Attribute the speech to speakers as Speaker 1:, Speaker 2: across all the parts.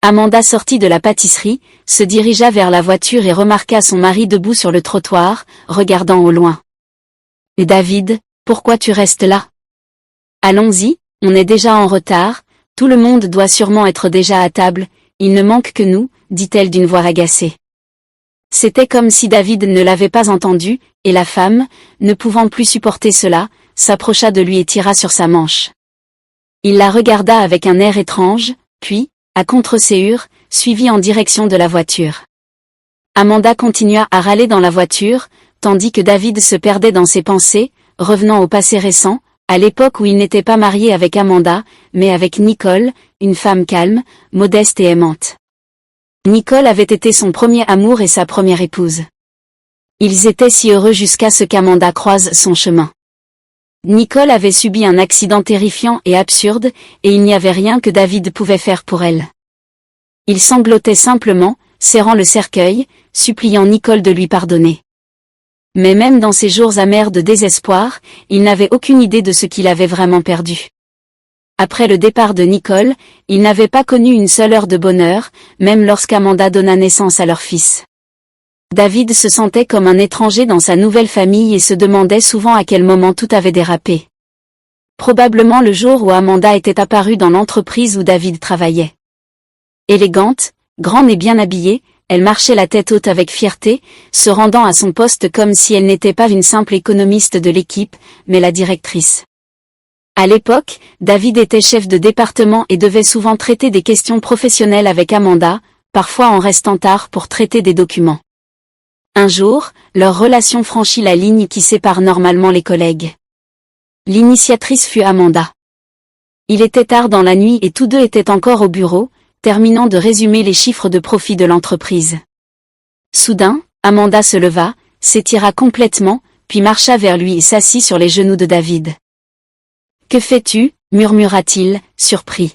Speaker 1: Amanda sortit de la pâtisserie, se dirigea vers la voiture et remarqua son mari debout sur le trottoir, regardant au loin. « Et David, pourquoi tu restes là? Allons-y, on est déjà en retard, tout le monde doit sûrement être déjà à table, il ne manque que nous, dit-elle d'une voix agacée. C'était comme si David ne l'avait pas entendu, et la femme, ne pouvant plus supporter cela, s'approcha de lui et tira sur sa manche. Il la regarda avec un air étrange, puis, à contre-séhur, suivit en direction de la voiture. Amanda continua à râler dans la voiture, tandis que David se perdait dans ses pensées, revenant au passé récent, à l'époque où il n'était pas marié avec Amanda, mais avec Nicole, une femme calme, modeste et aimante. Nicole avait été son premier amour et sa première épouse. Ils étaient si heureux jusqu'à ce qu'Amanda croise son chemin. Nicole avait subi un accident terrifiant et absurde, et il n'y avait rien que David pouvait faire pour elle. Il sanglotait simplement, serrant le cercueil, suppliant Nicole de lui pardonner. Mais même dans ces jours amers de désespoir, il n'avait aucune idée de ce qu'il avait vraiment perdu. Après le départ de Nicole, il n'avait pas connu une seule heure de bonheur, même lorsqu'Amanda donna naissance à leur fils. David se sentait comme un étranger dans sa nouvelle famille et se demandait souvent à quel moment tout avait dérapé. Probablement le jour où Amanda était apparue dans l'entreprise où David travaillait. Élégante, grande et bien habillée, elle marchait la tête haute avec fierté, se rendant à son poste comme si elle n'était pas une simple économiste de l'équipe, mais la directrice. À l'époque, David était chef de département et devait souvent traiter des questions professionnelles avec Amanda, parfois en restant tard pour traiter des documents. Un jour, leur relation franchit la ligne qui sépare normalement les collègues. L'initiatrice fut Amanda. Il était tard dans la nuit et tous deux étaient encore au bureau, terminant de résumer les chiffres de profit de l'entreprise. Soudain, Amanda se leva, s'étira complètement, puis marcha vers lui et s'assit sur les genoux de David. « Que fais-tu » murmura-t-il, surpris.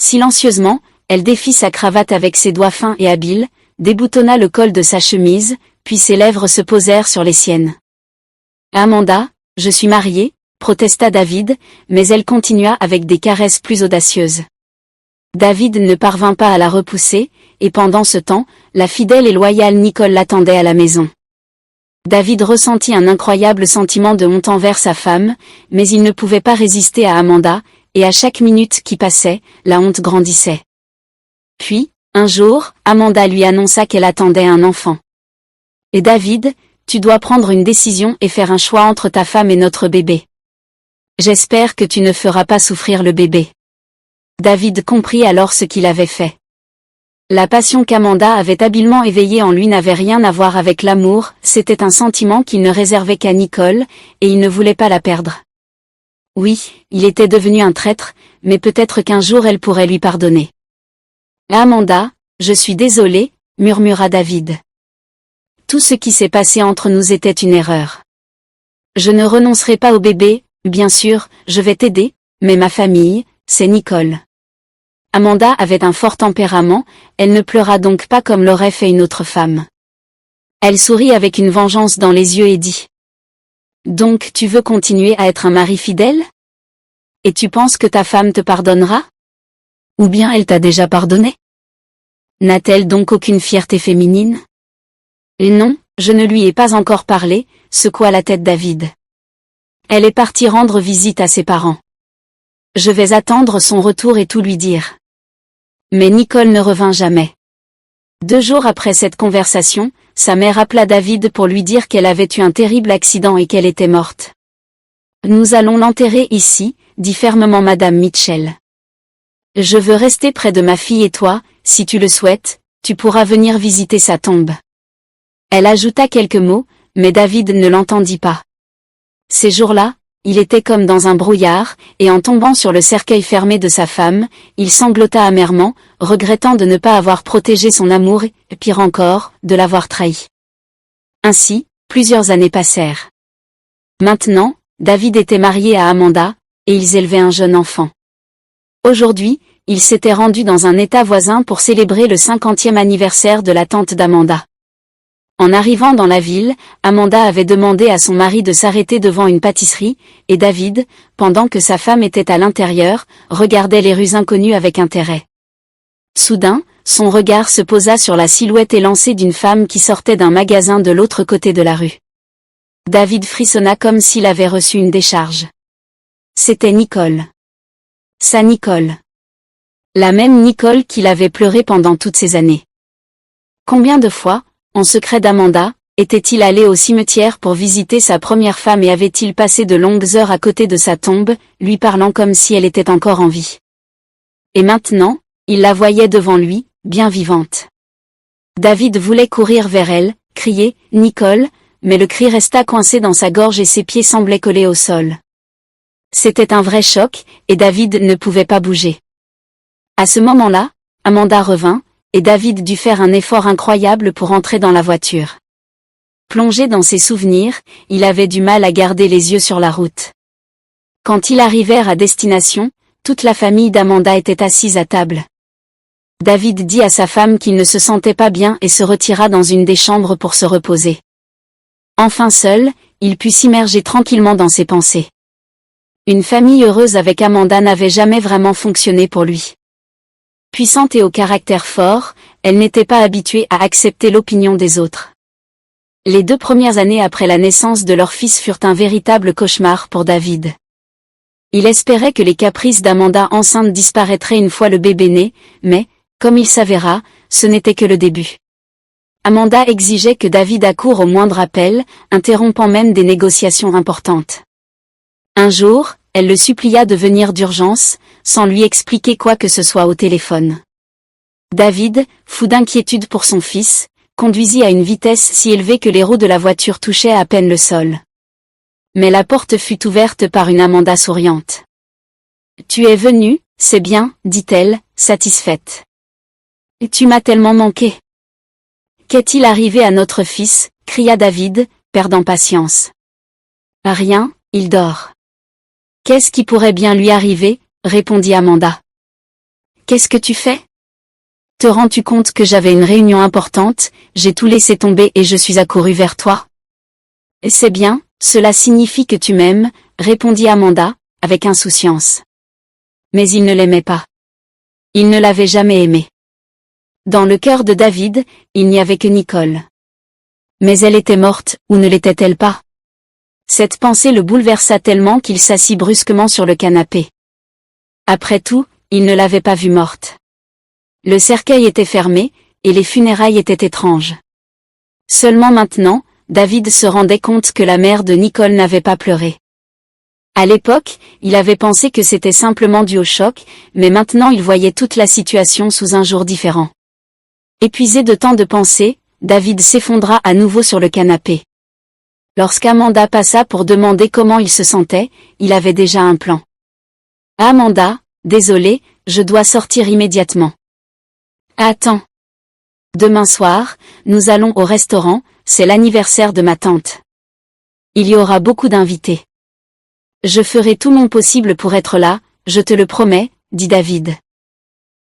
Speaker 1: Silencieusement, elle défit sa cravate avec ses doigts fins et habiles, déboutonna le col de sa chemise, puis ses lèvres se posèrent sur les siennes. « Amanda, je suis mariée » protesta David, mais elle continua avec des caresses plus audacieuses. David ne parvint pas à la repousser, et pendant ce temps, la fidèle et loyale Nicole l'attendait à la maison. David ressentit un incroyable sentiment de honte envers sa femme, mais il ne pouvait pas résister à Amanda, et à chaque minute qui passait, la honte grandissait. Puis, un jour, Amanda lui annonça qu'elle attendait un enfant. « Et David, tu dois prendre une décision et faire un choix entre ta femme et notre bébé. J'espère que tu ne feras pas souffrir le bébé. » David comprit alors ce qu'il avait fait. La passion qu'Amanda avait habilement éveillée en lui n'avait rien à voir avec l'amour, c'était un sentiment qu'il ne réservait qu'à Nicole, et il ne voulait pas la perdre. Oui, il était devenu un traître, mais peut-être qu'un jour elle pourrait lui pardonner. « Amanda, je suis désolé, » murmura David. « Tout ce qui s'est passé entre nous était une erreur. Je ne renoncerai pas au bébé, bien sûr, je vais t'aider, mais ma famille, c'est Nicole. » Amanda avait un fort tempérament, elle ne pleura donc pas comme l'aurait fait une autre femme. Elle sourit avec une vengeance dans les yeux et dit « Donc tu veux continuer à être un mari fidèle? Et tu penses que ta femme te pardonnera? Ou bien elle t'a déjà pardonné? N'a-t-elle donc aucune fierté féminine? » Et non, je ne lui ai pas encore parlé, secoua la tête David. Elle est partie rendre visite à ses parents. Je vais attendre son retour et tout lui dire. Mais Nicole ne revint jamais. 2 jours après cette conversation, sa mère appela David pour lui dire qu'elle avait eu un terrible accident et qu'elle était morte. « Nous allons l'enterrer ici », dit fermement Madame Mitchell. « Je veux rester près de ma fille et toi, si tu le souhaites, tu pourras venir visiter sa tombe. » Elle ajouta quelques mots, mais David ne l'entendit pas. Ces jours-là, il était comme dans un brouillard, et en tombant sur le cercueil fermé de sa femme, il sanglota amèrement, regrettant de ne pas avoir protégé son amour et, pire encore, de l'avoir trahi. Ainsi, plusieurs années passèrent. Maintenant, David était marié à Amanda, et ils élevaient un jeune enfant. Aujourd'hui, il s'était rendu dans un état voisin pour célébrer le 50e anniversaire de la tante d'Amanda. En arrivant dans la ville, Amanda avait demandé à son mari de s'arrêter devant une pâtisserie, et David, pendant que sa femme était à l'intérieur, regardait les rues inconnues avec intérêt. Soudain, son regard se posa sur la silhouette élancée d'une femme qui sortait d'un magasin de l'autre côté de la rue. David frissonna comme s'il avait reçu une décharge. C'était Nicole. Sa Nicole. La même Nicole qu'il avait pleuré pendant toutes ces années. Combien de fois, en secret d'Amanda, était-il allé au cimetière pour visiter sa première femme et avait-il passé de longues heures à côté de sa tombe, lui parlant comme si elle était encore en vie. Et maintenant, il la voyait devant lui, bien vivante. David voulait courir vers elle, crier « Nicole », mais le cri resta coincé dans sa gorge et ses pieds semblaient collés au sol. C'était un vrai choc, et David ne pouvait pas bouger. À ce moment-là, Amanda revint, et David dut faire un effort incroyable pour entrer dans la voiture. Plongé dans ses souvenirs, il avait du mal à garder les yeux sur la route. Quand ils arrivèrent à destination, toute la famille d'Amanda était assise à table. David dit à sa femme qu'il ne se sentait pas bien et se retira dans une des chambres pour se reposer. Enfin seul, il put s'immerger tranquillement dans ses pensées. Une famille heureuse avec Amanda n'avait jamais vraiment fonctionné pour lui. Puissante et au caractère fort, elle n'était pas habituée à accepter l'opinion des autres. Les 2 premières années après la naissance de leur fils furent un véritable cauchemar pour David. Il espérait que les caprices d'Amanda enceinte disparaîtraient une fois le bébé né, mais, comme il s'avéra, ce n'était que le début. Amanda exigeait que David accourt au moindre appel, interrompant même des négociations importantes. Un jour, elle le supplia de venir d'urgence, sans lui expliquer quoi que ce soit au téléphone. David, fou d'inquiétude pour son fils, conduisit à une vitesse si élevée que les roues de la voiture touchaient à peine le sol. Mais la porte fut ouverte par une Amanda souriante. « Tu es venu, c'est bien, dit-elle, satisfaite. Tu m'as tellement manqué. » « Qu'est-il arrivé à notre fils ?» cria David, perdant patience. « Rien, il dort. »« Qu'est-ce qui pourrait bien lui arriver ?» répondit Amanda. « Qu'est-ce que tu fais ? Te rends-tu compte que j'avais une réunion importante, j'ai tout laissé tomber et je suis accouru vers toi ? » « C'est bien, cela signifie que tu m'aimes, » répondit Amanda, avec insouciance. Mais il ne l'aimait pas. Il ne l'avait jamais aimé. Dans le cœur de David, il n'y avait que Nicole. Mais elle était morte, ou ne l'était-elle pas ? Cette pensée le bouleversa tellement qu'il s'assit brusquement sur le canapé. Après tout, il ne l'avait pas vue morte. Le cercueil était fermé, et les funérailles étaient étranges. Seulement maintenant, David se rendait compte que la mère de Nicole n'avait pas pleuré. À l'époque, il avait pensé que c'était simplement dû au choc, mais maintenant il voyait toute la situation sous un jour différent. Épuisé de tant de pensées, David s'effondra à nouveau sur le canapé. Lorsqu'Amanda passa pour demander comment il se sentait, il avait déjà un plan. « Amanda, désolé, je dois sortir immédiatement. »« Attends. Demain soir, nous allons au restaurant, c'est l'anniversaire de ma tante. Il y aura beaucoup d'invités. Je ferai tout mon possible pour être là, je te le promets, » dit David.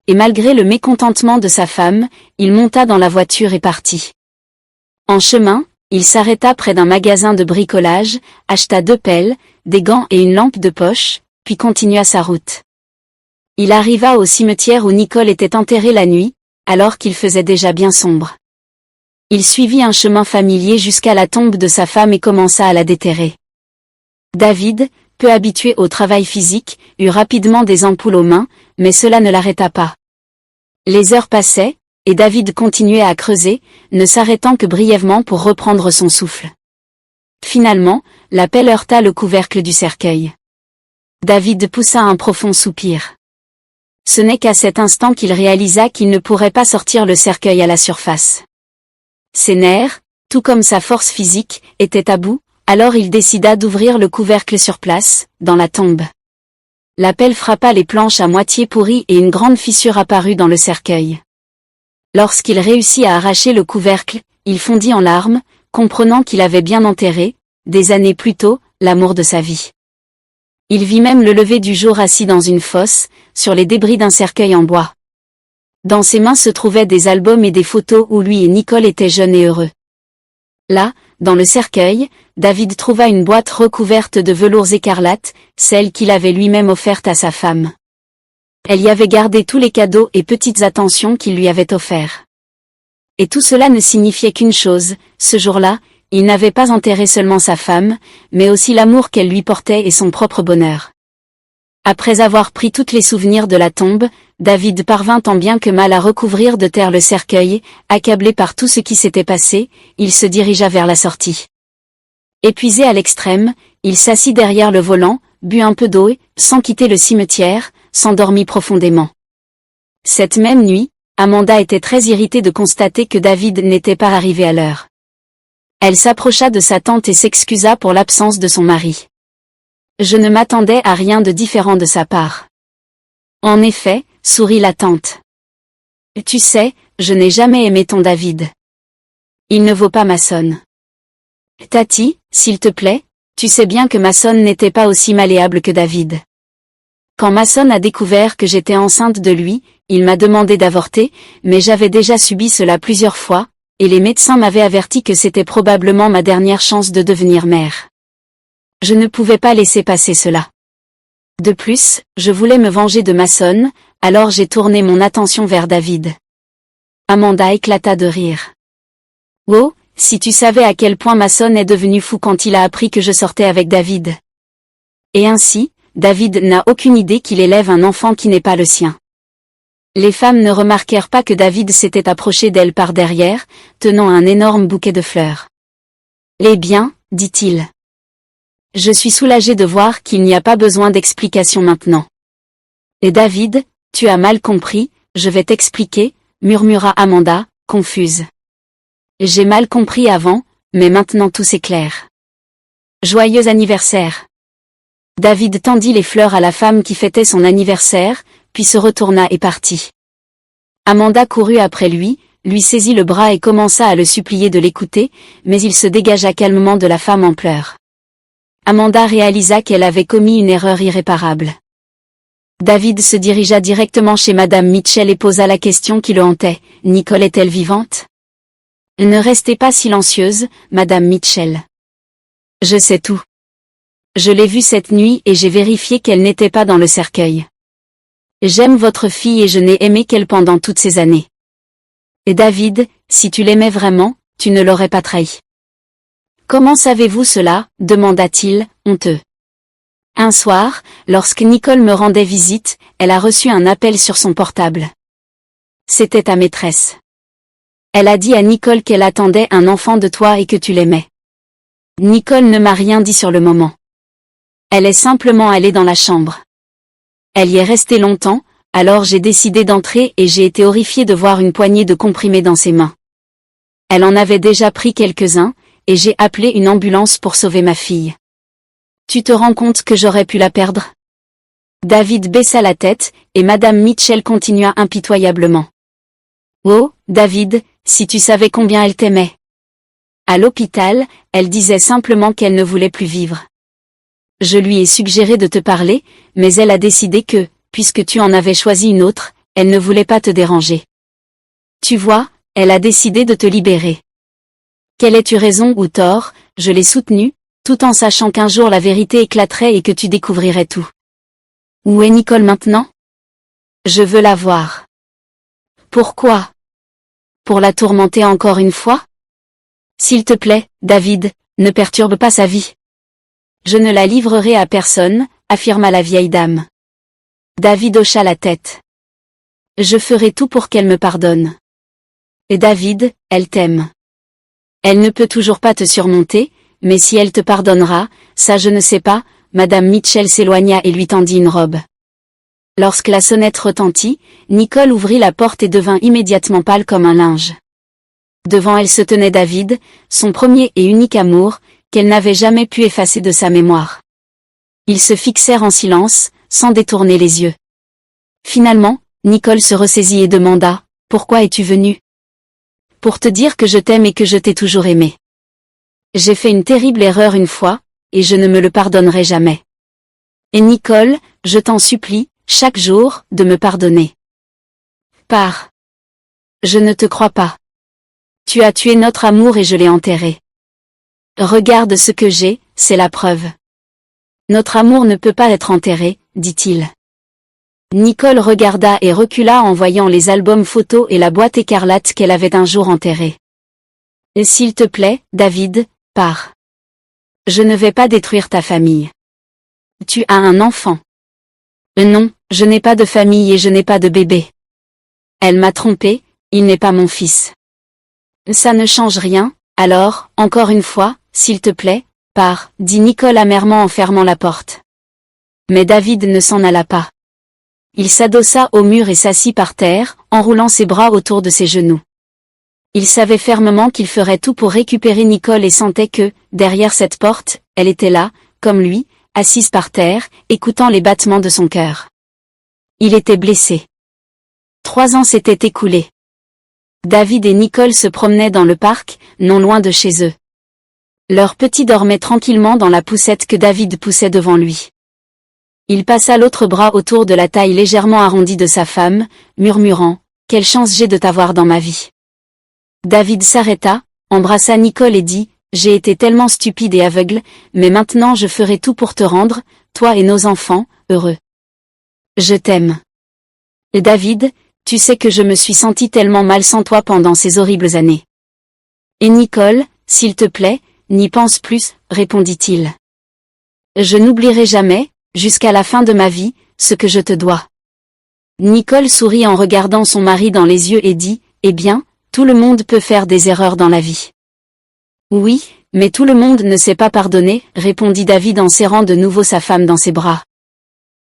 Speaker 1: Et malgré le mécontentement de sa femme, il monta dans la voiture et partit. En chemin, il s'arrêta près d'un magasin de bricolage, acheta 2 pelles, des gants et une lampe de poche, puis continua sa route. Il arriva au cimetière où Nicole était enterrée la nuit, alors qu'il faisait déjà bien sombre. Il suivit un chemin familier jusqu'à la tombe de sa femme et commença à la déterrer. David, peu habitué au travail physique, eut rapidement des ampoules aux mains, mais cela ne l'arrêta pas. Les heures passaient, et David continuait à creuser, ne s'arrêtant que brièvement pour reprendre son souffle. Finalement, la pelle heurta le couvercle du cercueil. David poussa un profond soupir. Ce n'est qu'à cet instant qu'il réalisa qu'il ne pourrait pas sortir le cercueil à la surface. Ses nerfs, tout comme sa force physique, étaient à bout, alors il décida d'ouvrir le couvercle sur place, dans la tombe. La pelle frappa les planches à moitié pourries et une grande fissure apparut dans le cercueil. Lorsqu'il réussit à arracher le couvercle, il fondit en larmes, comprenant qu'il avait bien enterré, des années plus tôt, l'amour de sa vie. Il vit même le lever du jour assis dans une fosse, sur les débris d'un cercueil en bois. Dans ses mains se trouvaient des albums et des photos où lui et Nicole étaient jeunes et heureux. Là, dans le cercueil, David trouva une boîte recouverte de velours écarlate, celle qu'il avait lui-même offerte à sa femme. Elle y avait gardé tous les cadeaux et petites attentions qu'il lui avait offerts. Et tout cela ne signifiait qu'une chose, ce jour-là, il n'avait pas enterré seulement sa femme, mais aussi l'amour qu'elle lui portait et son propre bonheur. Après avoir pris tous les souvenirs de la tombe, David parvint tant bien que mal à recouvrir de terre le cercueil, accablé par tout ce qui s'était passé, il se dirigea vers la sortie. Épuisé à l'extrême, il s'assit derrière le volant, but un peu d'eau et, sans quitter le cimetière, s'endormit profondément. Cette même nuit, Amanda était très irritée de constater que David n'était pas arrivé à l'heure. Elle s'approcha de sa tante et s'excusa pour l'absence de son mari. Je ne m'attendais à rien de différent de sa part. En effet, sourit la tante. Tu sais, je n'ai jamais aimé ton David. Il ne vaut pas Mason. Tati, s'il te plaît, tu sais bien que Mason n'était pas aussi malléable que David. Quand Mason a découvert que j'étais enceinte de lui, il m'a demandé d'avorter, mais j'avais déjà subi cela plusieurs fois, et les médecins m'avaient averti que c'était probablement ma dernière chance de devenir mère. Je ne pouvais pas laisser passer cela. De plus, je voulais me venger de Mason, alors j'ai tourné mon attention vers David. Amanda éclata de rire. Oh, si tu savais à quel point Mason est devenu fou quand il a appris que je sortais avec David. Et ainsi, David n'a aucune idée qu'il élève un enfant qui n'est pas le sien. Les femmes ne remarquèrent pas que David s'était approché d'elle par derrière, tenant un énorme bouquet de fleurs. Eh bien, dit-il. Je suis soulagé de voir qu'il n'y a pas besoin d'explication maintenant. Et David, tu as mal compris, je vais t'expliquer, murmura Amanda, confuse. J'ai mal compris avant, mais maintenant tout s'éclaire. Joyeux anniversaire. David tendit les fleurs à la femme qui fêtait son anniversaire, puis se retourna et partit. Amanda courut après lui saisit le bras et commença à le supplier de l'écouter, mais il se dégagea calmement de la femme en pleurs. Amanda réalisa qu'elle avait commis une erreur irréparable. David se dirigea directement chez Madame Mitchell et posa la question qui le hantait. Nicole est-elle vivante? Ne restez pas silencieuse, Madame Mitchell. Je sais tout. Je l'ai vue cette nuit et j'ai vérifié qu'elle n'était pas dans le cercueil. J'aime votre fille et je n'ai aimé qu'elle pendant toutes ces années. Et David, si tu l'aimais vraiment, tu ne l'aurais pas trahi. Comment savez-vous cela? Demanda-t-il, honteux. Un soir, lorsque Nicole me rendait visite, elle a reçu un appel sur son portable. C'était ta maîtresse. Elle a dit à Nicole qu'elle attendait un enfant de toi et que tu l'aimais. Nicole ne m'a rien dit sur le moment. Elle est simplement allée dans la chambre. Elle y est restée longtemps, alors j'ai décidé d'entrer et j'ai été horrifiée de voir une poignée de comprimés dans ses mains. Elle en avait déjà pris quelques-uns, et j'ai appelé une ambulance pour sauver ma fille. Tu te rends compte que j'aurais pu la perdre? David baissa la tête, et Madame Mitchell continua impitoyablement. Oh, David, si tu savais combien elle t'aimait. À l'hôpital, elle disait simplement qu'elle ne voulait plus vivre. Je lui ai suggéré de te parler, mais elle a décidé que, puisque tu en avais choisi une autre, elle ne voulait pas te déranger. Tu vois, elle a décidé de te libérer. Quelle aies-tu raison ou tort, je l'ai soutenue, tout en sachant qu'un jour la vérité éclaterait et que tu découvrirais tout. Où est Nicole maintenant? Je veux la voir. Pourquoi? Pour la tourmenter encore une fois? S'il te plaît, David, ne perturbe pas sa vie. Je ne la livrerai à personne, affirma la vieille dame. David hocha la tête. Je ferai tout pour qu'elle me pardonne. Et David, elle t'aime. Elle ne peut toujours pas te surmonter, mais si elle te pardonnera, ça je ne sais pas, Madame Mitchell s'éloigna et lui tendit une robe. Lorsque la sonnette retentit, Nicole ouvrit la porte et devint immédiatement pâle comme un linge. Devant elle se tenait David, son premier et unique amour, qu'elle n'avait jamais pu effacer de sa mémoire. Ils se fixèrent en silence, sans détourner les yeux. Finalement, Nicole se ressaisit et demanda, « Pourquoi es-tu venue ?»« Pour te dire que je t'aime et que je t'ai toujours aimé. J'ai fait une terrible erreur une fois, et je ne me le pardonnerai jamais. Et Nicole, je t'en supplie, chaque jour, de me pardonner. Pars. Je ne te crois pas. Tu as tué notre amour et je l'ai enterré. Regarde ce que j'ai, c'est la preuve. Notre amour ne peut pas être enterré, dit-il. Nicole regarda et recula en voyant les albums photos et la boîte écarlate qu'elle avait un jour enterrée. « S'il te plaît, David, pars. Je ne vais pas détruire ta famille. Tu as un enfant. » « Non, je n'ai pas de famille et je n'ai pas de bébé. Elle m'a trompé, il n'est pas mon fils. » « Ça ne change rien, alors, encore une fois, s'il te plaît, pars, » dit Nicole amèrement en fermant la porte. Mais David ne s'en alla pas. Il s'adossa au mur et s'assit par terre, enroulant ses bras autour de ses genoux. Il savait fermement qu'il ferait tout pour récupérer Nicole et sentait que, derrière cette porte, elle était là, comme lui, assise par terre, écoutant les battements de son cœur. Il était blessé. 3 ans s'étaient écoulés. David et Nicole se promenaient dans le parc, non loin de chez eux. Leur petit dormait tranquillement dans la poussette que David poussait devant lui. Il passa l'autre bras autour de la taille légèrement arrondie de sa femme, murmurant « Quelle chance j'ai de t'avoir dans ma vie !» David s'arrêta, embrassa Nicole et dit « J'ai été tellement stupide et aveugle, mais maintenant je ferai tout pour te rendre, toi et nos enfants, heureux. Je t'aime. » Et David, tu sais que je me suis senti tellement mal sans toi pendant ces horribles années. Et Nicole, s'il te plaît, n'y pense plus, répondit-il. Je n'oublierai jamais, jusqu'à la fin de ma vie, ce que je te dois. Nicole sourit en regardant son mari dans les yeux et dit, eh bien, tout le monde peut faire des erreurs dans la vie. Oui, mais tout le monde ne sait pas pardonner, répondit David en serrant de nouveau sa femme dans ses bras.